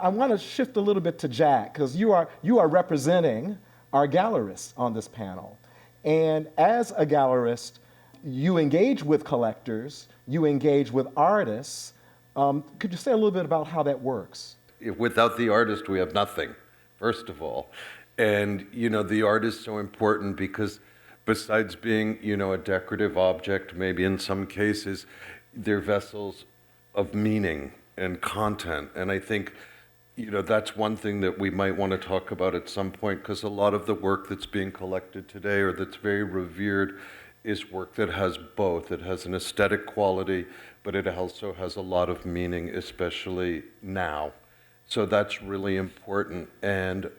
I want to shift a little bit to Jack, because you are representing our gallerists on this panel. And as a gallerist, you engage with collectors, you engage with artists. Could you say a little bit about how that works? Without the artist, we have nothing, first of all. And, the art is so important because besides being, a decorative object, maybe in some cases, they're vessels of meaning and content. And I think, that's one thing that we might want to talk about at some point, because a lot of the work that's being collected today or that's very revered is work that has both. It has an aesthetic quality, but it also has a lot of meaning, especially now. So that's really important. And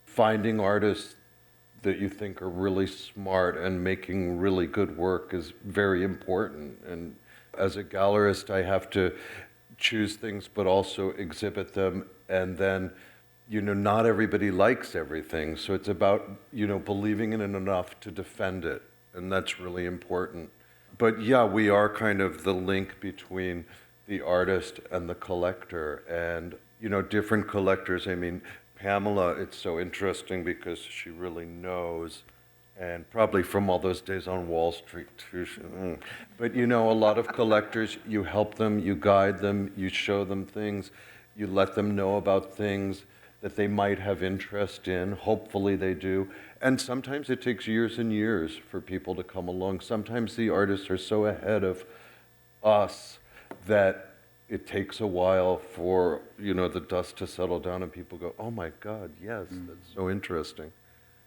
finding artists that you think are really smart and making really good work is very important. And as a gallerist, I have to choose things, but also exhibit them. And then, not everybody likes everything. So it's about, believing in it enough to defend it. And that's really important. But yeah, we are kind of the link between the artist and the collector. And, different collectors, Pamela, it's so interesting because she really knows, and probably from all those days on Wall Street too. But a lot of collectors, you help them, you guide them, you show them things, you let them know about things that they might have interest in. Hopefully they do. And sometimes it takes years and years for people to come along. Sometimes the artists are so ahead of us that it takes a while for, the dust to settle down and people go, oh my God, yes, that's so interesting.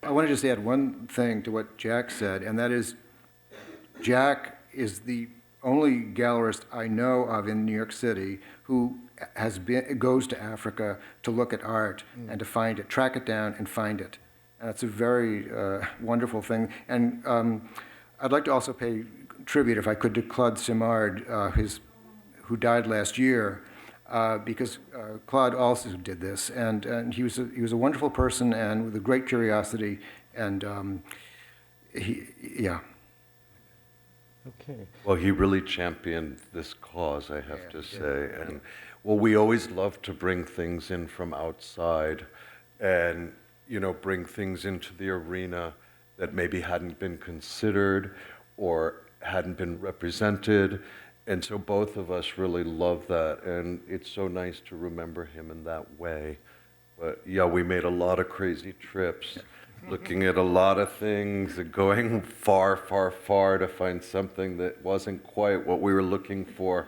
I want to just add one thing to what Jack said, and that is Jack is the only gallerist I know of in New York City who goes to Africa to look at art and to find it, track it down and find it. And that's a very wonderful thing. And I'd like to also pay tribute, if I could, to Claude Simard, who died last year, because Claude also did this, and he was a wonderful person and with a great curiosity, and yeah. Okay. Well, he really championed this cause, I have to say. And well, we always love to bring things in from outside and, bring things into the arena that maybe hadn't been considered or hadn't been represented. And so both of us really love that, and it's so nice to remember him in that way. But yeah, we made a lot of crazy trips, looking at a lot of things, and going far, far, far to find something that wasn't quite what we were looking for.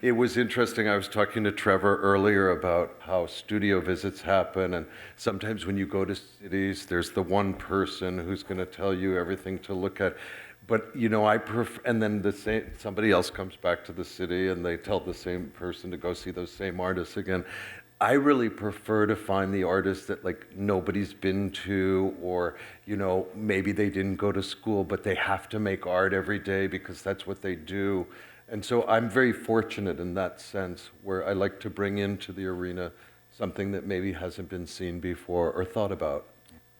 It was interesting, I was talking to Trevor earlier about how studio visits happen, and sometimes when you go to cities, there's the one person who's going to tell you everything to look at. But, I prefer, and then somebody else comes back to the city and they tell the same person to go see those same artists again. I really prefer to find the artists that nobody's been to, or, maybe they didn't go to school, but they have to make art every day because that's what they do. And so I'm very fortunate in that sense, where I like to bring into the arena something that maybe hasn't been seen before or thought about.